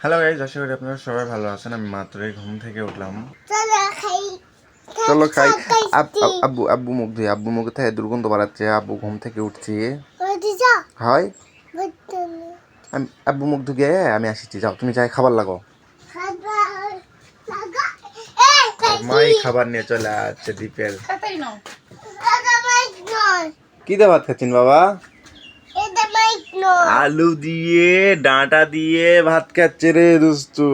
Hello guys, আশা করি আপনারা সবাই ভালো আছেন। আমি মাত্রই ঘুম থেকে উঠলাম। চলো খাই। আব্বু আব্বু মুখ ধুই, আব্বু মুখ থেকে দুর্গন্ধ বাড়াচ্ছে। আব্বু ঘুম থেকে উঠছি। হয় আব্বু মুখ ধুয়ে আমি আসছি। যাও তুমি যাই খাবার লাগো। মাই খাবার নিয়ে চলে আসছে দ্বীপের। কি দিয়ে ভাত খাচ্ছেন বাবা? আলু দিয়ে ডাঁটা দিয়ে ভাত খাচ্ছে রে দুস্তু।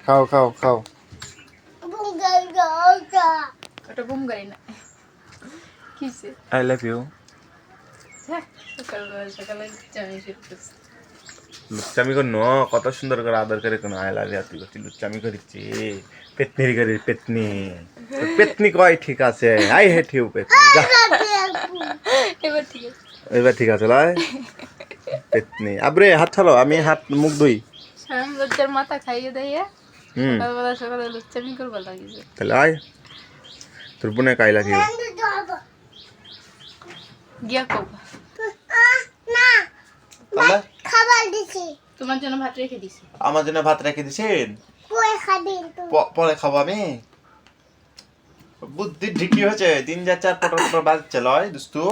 খাও খাও খাও। ওটা ঘুম গাড়ি না কিসে আই লাভ ইউ। সকালে জানি শিখতেছি লুচ্চামি করনো কত সুন্দর করে আদর করে কোনো আয় লাভ তুই করছি। লুচ্চামি করিচ্ছি পেতনির করে পেতনি পেতনি কয় ঠিক আছে। আই হেট ইউ পেতনি। এবার ঠিক আছে এবার ঠিক আছে লাই পেতনি। আবরে হাত ছাড়ো, আমি হাত মুখ ধুই। সারাম লজ্জার মাথা খাইয়ে দিয়ে সকালবেলা সকালে লুচ্চামি করবার লাগিয়েছে। তাহলে আয় তোর বোনে কাই লাভ ইউ। গিয়া কবা খাবার দিছি তোমার জন্য ভাত রেখে দিছি। আমার জন্য ভাত রেখে দিছেন? পরে খাবেন তো পরে খাবো আমি। বুদ্ধি ঢিকি হয়েছে, দিন যাচ্ছে আর পটল পটল বাজছে লয় দুস্তু।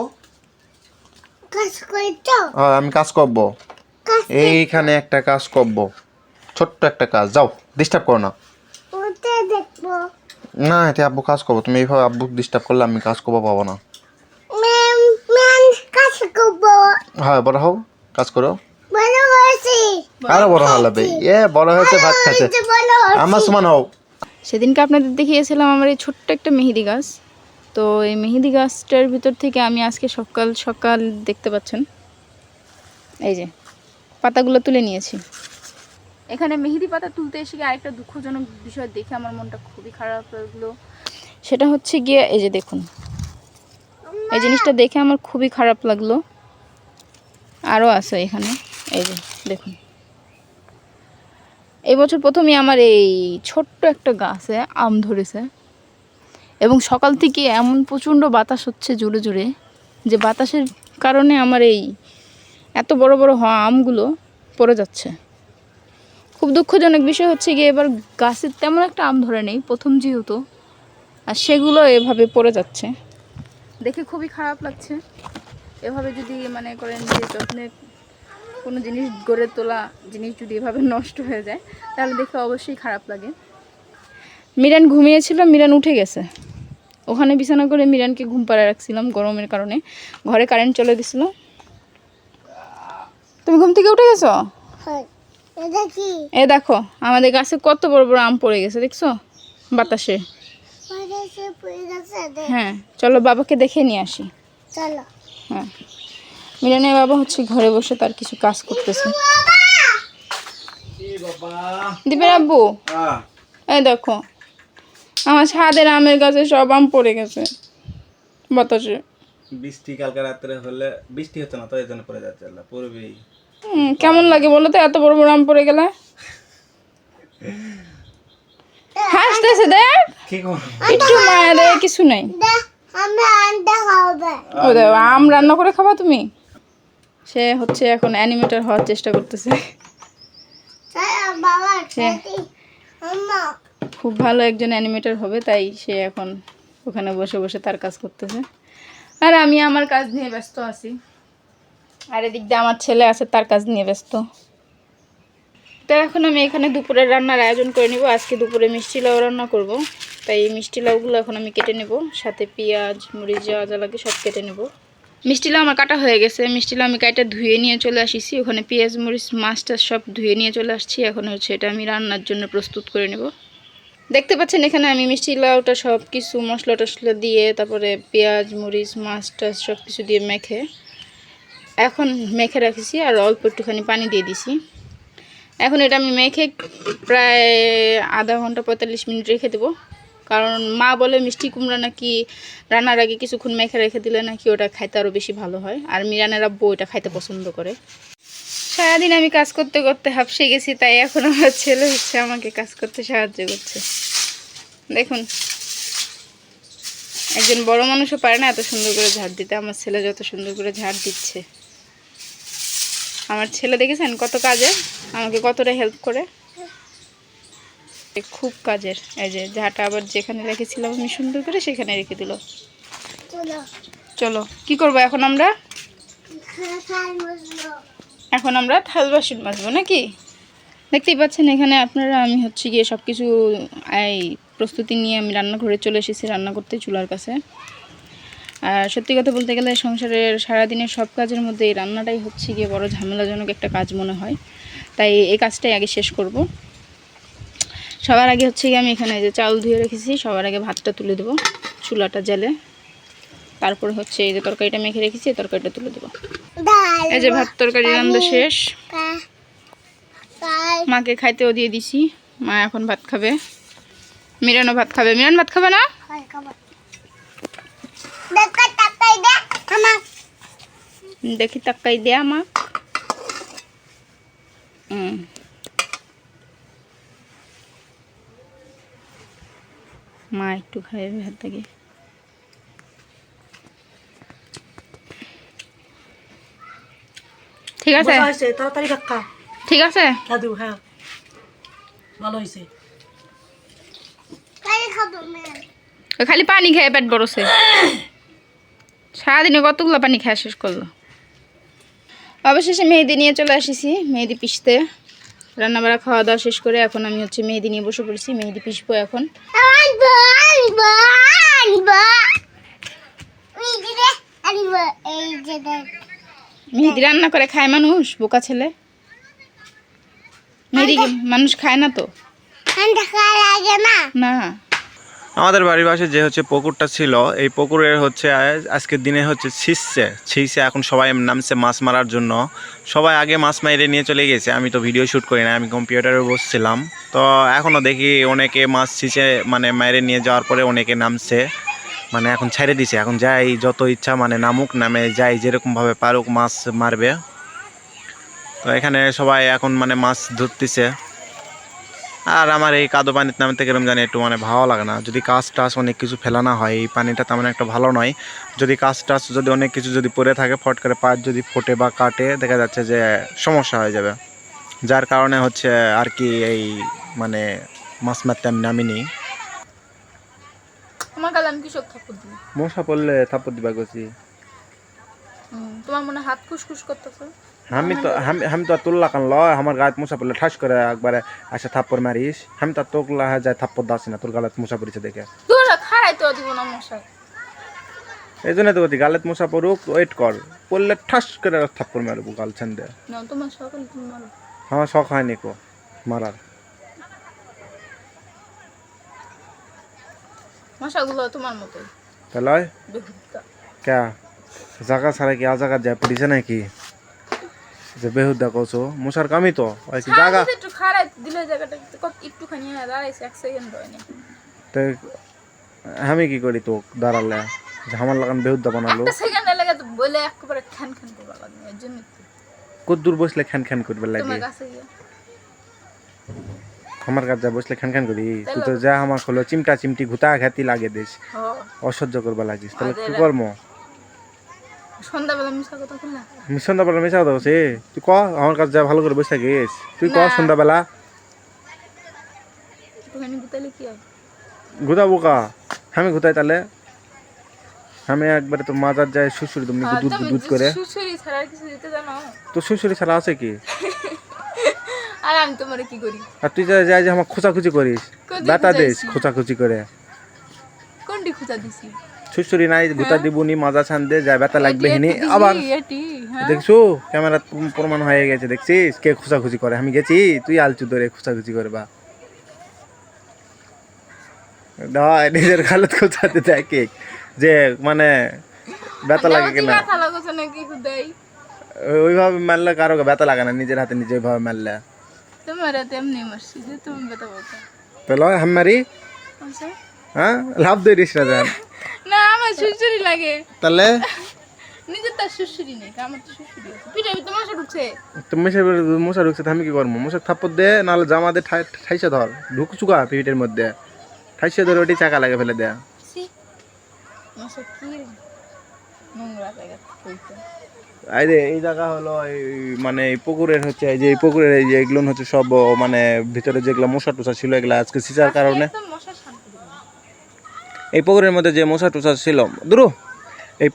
কাজ করছো আমি কাজ করবো এইখানে, একটা কাজ করবো, ছোট্ট একটা কাজ। যাও ডিস্টার্ব করো না। ওতে দেখবো না এটা আব্বু কাজ করবো, তুমি এইভাবে আব্বু ডিস্টার্ব করলে আমি কাজ করবো পাবো না। ম্যাম কাজ করবো হ্যাঁ বড় হও, কাজ করো। বড় হয়েছি আরো বড় হওয়া লাগবে। বড় হয়েছে ভাত খাচ্ছে। আমার সমান হও। সেদিনকে আপনাদের দেখিয়েছিলাম আমার এই ছোট্ট একটা মেহেদি গাছ। তো এই মেহেদি গাছটার ভিতর থেকে আমি আজকে সকাল সকাল দেখতে পাচ্ছেন এই যে পাতাগুলো তুলে নিয়েছি। এখানে মেহেদি পাতা তুলতে এসে আরেকটা দুঃখজনক বিষয় দেখে আমার মনটা খুবই খারাপ লাগলো। সেটা হচ্ছে গিয়ে এই যে দেখুন, এই জিনিসটা দেখে আমার খুবই খারাপ লাগলো। আরও আছে এখানে, এই যে দেখুন, এই বছর প্রথমে আমার এই ছোট্ট একটা গাছে আম ধরেছে এবং সকাল থেকে এমন প্রচণ্ড বাতাস হচ্ছে জোরে জোরে, যে বাতাসের কারণে আমার এই এত বড় বড় হওয়া আমগুলো পড়ে যাচ্ছে। খুব দুঃখজনক বিষয় হচ্ছে গিয়ে এবার গাছের তেমন একটা আম ধরে নেই, প্রথম যেহেতু, আর সেগুলো এভাবে পড়ে যাচ্ছে দেখে খুবই খারাপ লাগছে। এভাবে যদি মনে করেন যে যত্নে কোনো জিনিস গড়ে তোলা জিনিস যদি এভাবে নষ্ট হয়ে যায় তাহলে দেখে অবশ্যই খারাপ লাগে। মিরান ঘুমিয়েছিল, মিরান উঠে গেছে। ওখানে বিছানা করে মিরানকে ঘুম পাড়ায় রাখছিলাম গরমের কারণে, ঘরে কারেন্ট চলে গেছিল। তুমি ঘুম থেকে উঠে গেছো? এটা কি এ দেখো আমাদের গাছে কত বড় বড় আম পড়ে গেছে, দেখছো বাতাসে? পড়েছে পড়ে গেছে হ্যাঁ চলো বাবাকে দেখে নিয়ে আসি। চলো হ্যাঁ মিরানের বাবা হচ্ছে ঘরে বসে তার কিছু কাজ করতেছে। দীপের আব্বু এই দেখো আমার ছাদের আমের গাছে সব আম পড়ে গেছে বাতাসে। বৃষ্টি কালকে রাত্রে হলে, বৃষ্টি হচ্ছে না তো এই জন্য পড়ে যাচ্ছে। পড়বেই। কেমন লাগে বলো তো এত বড় বড় আম পড়ে গেলে? হাসতেছে দেখ, কি করবো? একটু মায়া দেয় কিছু নাই। আমি আন্ডা খাবো ও দেখো আম রান্না করে খাবা তুমি। সে হচ্ছে এখন অ্যানিমেটর হওয়ার চেষ্টা করতেছে। বাবা হ্যাঁ। আম্মা খুব ভালো একজন অ্যানিমেটর হবে, তাই সে এখন ওখানে বসে বসে তার কাজ করতেছে আর আমি আমার কাজ নিয়ে ব্যস্ত আছি। আর এদিক দিয়ে আমার ছেলে আছে, তার কাজ নিয়ে ব্যস্ত। তো এখন আমি এখানে দুপুরের রান্নার আয়োজন করে নিব। আজকে দুপুরে মিষ্টি লাউ রান্না করব, তাই মিষ্টি লাউগুলো এখন আমি কেটে নেব, সাথে পেঁয়াজ মরিচ যা যা লাগে সব কেটে নেব। মিষ্টি লাউ আমার কাটা হয়ে গেছে। মিষ্টি লাউ আমি কাটা ধুয়ে নিয়ে চলে আসিছি, ওখানে পেঁয়াজ মরিচ মাছটা সব ধুয়ে নিয়ে চলে আসছি। এখন হচ্ছে এটা আমি রান্নার জন্য প্রস্তুত করে নেব। দেখতে পাচ্ছেন এখানে আমি মিষ্টি লাউটা সব কিছু মশলা টশলা দিয়ে, তারপরে পেঁয়াজ মরিচ মাছটা সব কিছু দিয়ে এখন মেখে রাখছি আর অল্প একটুখানি পানি দিয়ে দিছি। এখন এটা আমি মেখে প্রায় আধা ঘন্টা 45 মিনিট রেখে দেবো, কারণ মা বলে মিষ্টি কুমড়া নাকি রান্নার আগে কিছুক্ষণ মেখে রেখে দিলে নাকি ওটা খাইতে আরও বেশি ভালো হয়, আর মিরানের আব্বু ওটা খাইতে পছন্দ করে। সারাদিন আমি কাজ করতে করতে হাঁপসে গেছি, তাই এখন আমার ছেলে হচ্ছে আমাকে কাজ করতে সাহায্য করছে। দেখুন একজন বড় মানুষও পারে না এত সুন্দর করে ঝাড় দিতে, আমার ছেলে যত সুন্দর করে ঝাড় দিচ্ছে। আমার ছেলে দেখেছেন কত কাজে, আমাকে কতটা হেল্প করে, খুব কাজের। এই যে ঝাঁটা আবার যেখানে রেখেছিলাম আমি সুন্দর করে সেখানে রেখে দিল। চলো চলো কি করবো এখন আমরা? খাই মজলো এখন আমরা থাল বাসন মাজবো নাকি? দেখতেই পাচ্ছেন এখানে আপনারা, আমি হচ্ছে গিয়ে সব কিছু এই প্রস্তুতি নিয়ে আমি রান্নাঘরে চলে এসেছি, রান্না করতে চুলার কাছে। আর সত্যি কথা বলতে গেলে সংসারের সারাদিনের সব কাজের মধ্যে এই রান্নাটাই হচ্ছে গিয়ে বড় ঝামেলাজনক একটা কাজ মনে হয়, তাই এই কাজটাই আগে শেষ করব। সবার আগে হচ্ছে গিয়ে আমি এখানে যে চাউল ধুয়ে রেখেছি, সবার আগে ভাতটা তুলে দেবো চুলাটা জ্বালে, তারপরে হচ্ছে এই যে তরকারিটা মেখে রেখেছি এই তরকারিটা তুলে দেবো। ডাল এই যে ভাত তরকারি রান্না শেষ, কাই মাকে খাইতেও দিয়ে দিছি, মা এখন ভাত খাবে, মিরানও ভাত খাবে। মিরান ভাত খাবে না? খাই খাবো দেখো তাকাই দে আমার দেখি তাকাই দেয়া মা। মা একটু খাইবে ভাত থেকে। ঠিক আছে হয়েছে তাড়াতাড়ি কাকা ঠিক আছে। দাদু, হ্যাঁ ভালো হয়েছে। খাই খাবো মেয়ে ও খালি পানি খেয়ে পেট বড়ছে, সারাদিনে কতগুলো পানি খাওয়া শেষ করলো। অবশেষে মেহেদি নিয়ে চলে এসেছি, মেহেদি পিষতে। রান্নাবাড়া খাওয়া দাওয়া শেষ করে এখন আমি হচ্ছে মেহেদি নিয়ে বসে পড়েছি, মেহেদি পিষবো এখন। আনবো আনবো আনবো আনবো এই যে দেখ মেহেদি রান্না করে খায় মানুষ? বোকা ছেলে, মেহেদি মানুষ খায় না তো। ঠান্ডা খাওয়া লাগে না না, আমাদের বাড়ির পাশে যে হচ্ছে পুকুরটা ছিল, এই পুকুরের হচ্ছে আজকের দিনে হচ্ছে ছিঁচছে এখন সবাই নামছে মাছ মারার জন্য। সবাই আগে মাছ মাইরে নিয়ে চলে গেছে, আমি তো ভিডিও শ্যুট করি না, আমি কম্পিউটারে বসছিলাম। তো এখনও দেখি অনেকে মাছ ছিঁচে মানে মাইরে নিয়ে যাওয়ার পরে অনেকে নামছে, মানে এখন ছেড়ে দিছে, এখন যাই যত ইচ্ছা মানে নামুক, নামে যাই যেরকমভাবে পারুক মাছ মারবে। তো এখানে সবাই এখন মানে মাছ ধরতেছে। আর আমার এই কাদো পানিতে নামতে গেলাম জানি একটু মানে ভালো লাগে না, যদি কাজ টাছ অনেক কিছু ফেলানো হয় এই পানিটা তেমন একটা ভালো নয়। যদি কাজ টাছ যদি অনেক কিছু যদি পড়ে থাকে, ফট করে পা যদি ফোটে বা কাটে, দেখা যাচ্ছে যে সমস্যা হয়ে যাবে। যার কারণে হচ্ছে আর কি এই মানে মাছ মারতে আমি নামিনি। তোমার কাল আমি কৃষক থাপ্পড় দিই, মশা পড়লে থাপ্পড় দিবা গেছি। তোমার মনে হাত খুশখুশ করতেছে। আমি তো আর তুললা কান লয়, আমার গায়ে মশা পড়লে ঠাস করে একবারে আসে থাপ্পড় মারিস। আমি তো আর তোলা যায় থাপ্পড় দাসি না, তোর গালে মশা পড়েছে দেখে। দূর খাই তো দিব না মশা। এই জন্য তো বলছি গালে মশা পড়ুক, ওয়েট কর, পড়লে ঠাস করে থাপ্পড় মারবো গাল ছান্দে। না তোমার সকাল তুমি মারো, আমার শখ হয়নি কো মারার। মশাগুলো তোমার মতোই তাহলে বেহুদা। কে জায়গা ছাড়া কি আর জায়গা যায় পড়িছে নাকি যে বেহুদা কছো? মশার কামই তো ওই কি জায়গা। একটু খারাপ দিলে জায়গাটা একটুখানি দাঁড়াইছে, 1 সেকেন্ড হয়নি। তো আমি কি করি তো দাঁড়ালে যে আমার লাগান বেহুদা বানালো? 1 সেকেন্ড লাগে তো বলে একবারে খান খান করবা লাগবে, এর জন্য কত দূর বসলে খান খান করবে লাগে? তোমার কাছে গিয়ে আমার কাছে বসলে খান খান করি? তুই তো যা আমার হলো চিমটা চিমটি ঘুতা ঘাতি লাগে দিস, অসহ্য করবা লাগিস, তাহলে কি করবো? সন্ধ্যাবেলা মিশা কথা বল না, আমি সন্ধ্যাবেলা মেশা কথা বলছি? তুই ক আমার কাছে যা ভালো করে বসে থাকিস, তুই ক সন্ধ্যাবেলা একটুখানি গুতালে কি হয়? ঘুতা বোকা আমি ঘুতাই তাহলে? আমি একবারে তো মাজার যায় শ্বশুরি তুমি দুধ দুধ করে। সুসুরি ছাড়া আর কিছু দিতে জানো? তো শ্বশুরি ছাড়া আছে কি? আর আমি তোমার কি করি? আর তুই যাই যে আমার খোঁচাখুচি করিস, ব্যথা দিস খোঁচাখুচি করে। কোনটি খুঁজা দিছি? শ্বশুরি নাই ঘুতা দিবনি, মাজা ছান দে যায় ব্যথা লাগবে হিনি আবার। এটি হ্যাঁ দেখছো ক্যামেরা প্রমাণ হয়ে গেছে, দেখছিস কে খোঁচাখুচি করে? আমি গেছি? তুই আলচু ধরে খোঁচাখুচি করবা নিজের খালত খোঁচাতে দেখে যে মানে ব্যথা লাগে কিনা। ব্যথা লাগছে নাকি খুদাই? ওইভাবে মারলে কারো ব্যথা লাগে না, নিজের হাতে নিজে ওইভাবে মারলে। তোমার হাতে এমনি মারছি যে তুমি ব্যথা পাচ্ছ। পেলো হাম্মারি আচ্ছা হ্যাঁ লাভ দিস না জান। না আমার সুসুরি লাগে। তাহলে নিজে তার সুসুরি নেই, আমার তো সুসুরি আছে। পিঠে তোমার মশা ঢুকছে। তো মশা ঢুকছে, আমি কি করবো? মশা থাপ্পড় দে, নাহলে জামা দে ঠাইসে ধর, ঢুকচুকা পিঠের মধ্যে ঠাইসে ধরে ওটি চাকা লাগে ফেলে দেয়া। মশা কি নোংরা জায়গা কইতে এই যে এই জায়গা হলো এই মানে এই পুকুরের হচ্ছে এই যে এই পুকুরের এই যে এগুলো হচ্ছে সব মানে ভিতরে যেগুলো মশা টুসা ছিল এগুলো আজকে সিঁচার কারণে একদম মশার শান্তি দিবে না। এই পুকুরের মধ্যে যে মশা টুসা ছিল দুরু এই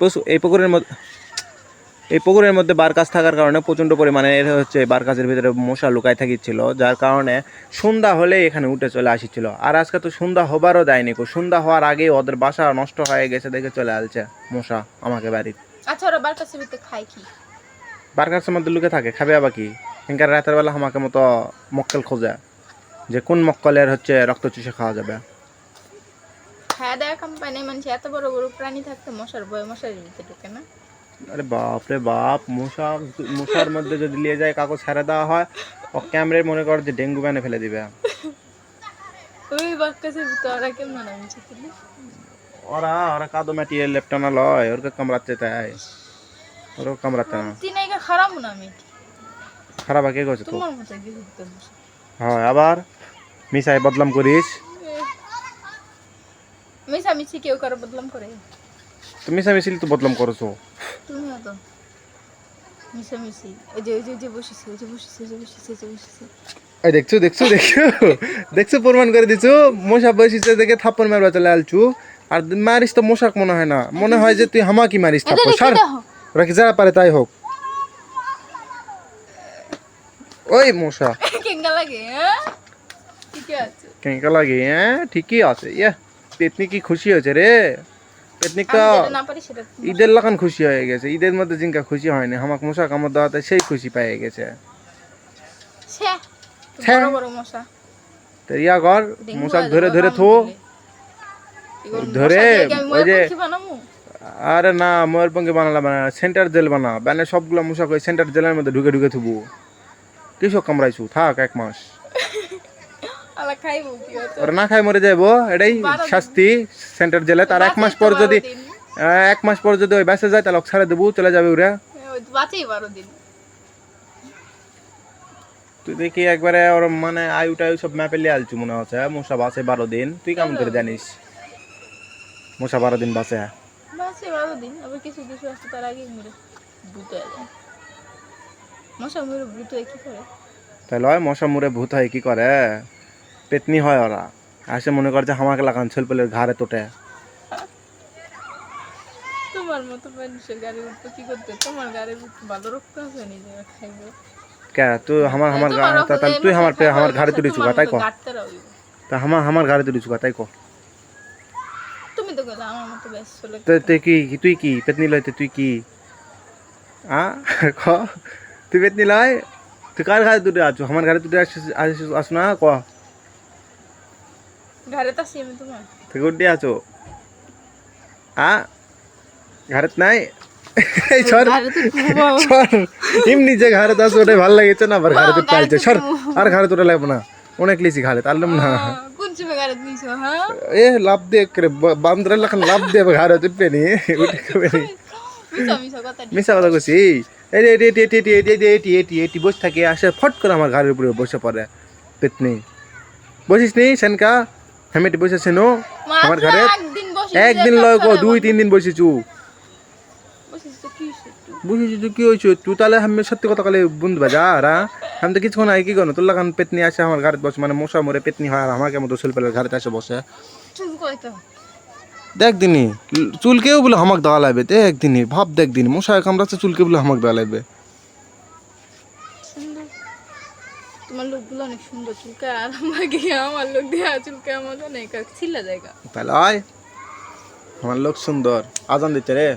পুকুরের মধ্যে বারকাছ থাকার কারণে প্রচণ্ড পরিমাণে এর হচ্ছে বারকাছের ভিতরে মশা লুকায় থাকিছিল, যার কারণে সন্ধ্যা হলে এখানে উঠে চলে আসছিল। আর আজকে তো সন্ধ্যা হবারও দেয়নি, সন্ধ্যা হওয়ার আগেই ওদের বাসা নষ্ট হয়ে গেছে দেখে চলে আসছে মশা আমাকে বাড়ির। আচ্ছা ওরা বারকাছে ভিতরে খায় কি? বারকাছের মধ্যে লুকে থাকে, খাবে আবার কি? এখানকার রাতের বেলা আমাকে মতো মক্কেল খোঁজে যে কোন মক্কলের হচ্ছে রক্ত চুষে খাওয়া যাবে। খাওয়া দাওয়া কোম্পানি মানুষ এত বড় বড় প্রাণী থাকতে মশার ভয় মশার ভিতরে ঢুকে না। আরে বাপ রে বাপ, মশার মধ্যে যদি নিয়ে যায় কাগজ ছেড়ে দেওয়া হয় ও ক্যামেরায় মনে কর যে ডেঙ্গু ব্যানে ফেলে দিবে। ওই বারকাছের ভিতরে ওরা কেমন নামছে তুমি? ওরা কাদো মাটিয়ে লেপটানা লয়, ওরকে কামড়াতে তাই ওরও কামড়াতে না। তিনাইকা খারাপ না আমি খারাপ কে করছে তো? তোমার মতো গিয়ে ঘুরতে বসে। হয় আবার মিসাই বদলাম করিস। মিশামিশি কেউ কারো বদলাম করে? তুমি মিসামিছিল তো বদলাম করছো তুমিও তো মিশামিশি। ওই যে বসেছি ওই যে বসেছি ওই যে বসেছি ওই যে বসেছি। এই দেখছো প্রমাণ করে দিছো। মশা বসিছে দেখে থাপ্পড় মারবা চলে আলছু। আর মারিস তো মশাক মনে হয় না, মনে হয় যে তুই হামাকি মারিস থাপ্পড়। সার ওরা কি যা পারে তাই হোক। ওই মশা কেঙ্গা লাগে হ্যাঁ? ঠিকই আছে। কেঙ্কা লাগে? হ্যাঁ ঠিকই আছে। ইয়া পেতনি কি খুশি হয়েছে রে। পেতনি তো আমি যেটা না পারি সেটা ঈদের লাগান খুশি হয়ে গেছে। ঈদের মধ্যে জিঙ্কা খুশি হয়নি, হামাক মশা কামড় দেওয়াতে সেই খুশি পেয়ে গেছে। ছ্যা, ছ্যা। বড় বড় মশা। তো ইয়া কর, ডেঙ্গু মশা হয়ে ধরে যাবে, ধরে কামড় থো দিলে। এবার ধরে মশা দিয়ে কি আমি ওই যে ময়ূরপঙ্খী বানাবো? আরে না ময়ূরপঙ্খী বানালা বানা সেন্টার জেল বানা বানে সবগুলো মশা করে সেন্টার জেলের মধ্যে ঢুকে ঢুকে থুবু। কৃষক কামড়াইছু থাক 1 মাস। আলা খাইবো কি হতো? ওরা না খাই মরে যাবো, এটাই শাস্তি সেন্টার জেলে। তার 1 মাস পর যদি 1 মাস পর যদি ওই বেঁচে যায় তাহলে ছেড়ে দেবো, চলে যাবে ওরা। ওই তো বাঁচেই 12 দিন। তুই দেখি একবারে ওর মানে আয়ু টায়ু সব ম্যাপে লিয়ে আলছু মনে হচ্ছে। মশা বাঁচে 12 দিন, তুই কেমন করে জানিস মশা 12 দিন বাঁচে? বাঁচে 12 দিন, আবার কিছু কিছু আসতে তার আগেই মরে ভূত হয়ে যায়। মশা মরে ভূত হয়ে কি করে? তাই লয় মশা মুড়ে ভূত হয় কি করে? পেতনি হয় ওরা। আসে মনে করছে আমাকে লাগান ছেলপেলের ঘাড়ে তোটে। তোমার মতো মানুষের গাড়ি উঠতে কি করতে? তোমার গাড়ির ভালো রক্ত আছে নিজে খাইবো। কে তুই আমার তুই আমার ঘাড়ে তুলি চুকা তাই কর। তা আমার ঘাড়ে তুলি চুকা তাই কর। তুমি তো গেলে আমার মতো ব্যস্ত চলে। তুই কি পেতনি লইতে তুই কি ক তুই পেতনি লয়? তুই কার ঘাড়ে তুলে আছো? আমার ঘাড়ে তুলে আস না ক। ঘরে তো আসি আমি তোমার। তুই কোনটি আছো? ঘাড়ে নাই এই সর সর এমনি যে ঘাড়ে আছো ওটাই ভালো লাগেছে না, আবার ঘাড়ে তুলতে আলছে সর। আর ঘাড়ে তোটা লাগবে না, অনেক লিছি ঘাড়ে তারলাম না। কোন সময় ঘরে নিছো হ্যাঁ? এ লাভ দিয়ে করে বান্দরে লাখান লাভ দিয়ে ঘাড়ে তুলবে নি উঠে খাবে নি। মিছা কথা মিশা কথা কইছি। এই যে এটি বসে থাকে আসে ফট করে আমার ঘাড়ের উপরে বসে পড়ে পেতনি। বসিস নি সেনকা হেমেটি বসেছে নো আমার ঘাড়ে? একদিন লয় গো 2-3 দিন বসেছু। বুঝেছি তুই কি হয়েছে? তুই তাহলে আমি সত্যি কথা কালে বন্ধু বাজা রা আমি তো কিছুক্ষণ আগে কি করো তোর লাগান পেতনি আসে আমার ঘাড়ে বসে, মানে মশা মরে পেতনি হয় আর আমাকে মতো ছেলেপেলের ঘাড়ে আসে বসে। দেখ দিনই চুলকেও বলে হামাক দেওয়া লাগবে। দেখ দিনই ভাব দেখ দিন মশা কামড়াচ্ছে চুলকে বলে হামাক দেওয়া লাগবে। তোমার লোকগুলো অনেক সুন্দর চুলকা, আর আমার লোক দিয়ে চুলকা আমার অনেক ছিলা জায়গা। তাহলে আমার লোক সুন্দর আজান দিতে রে।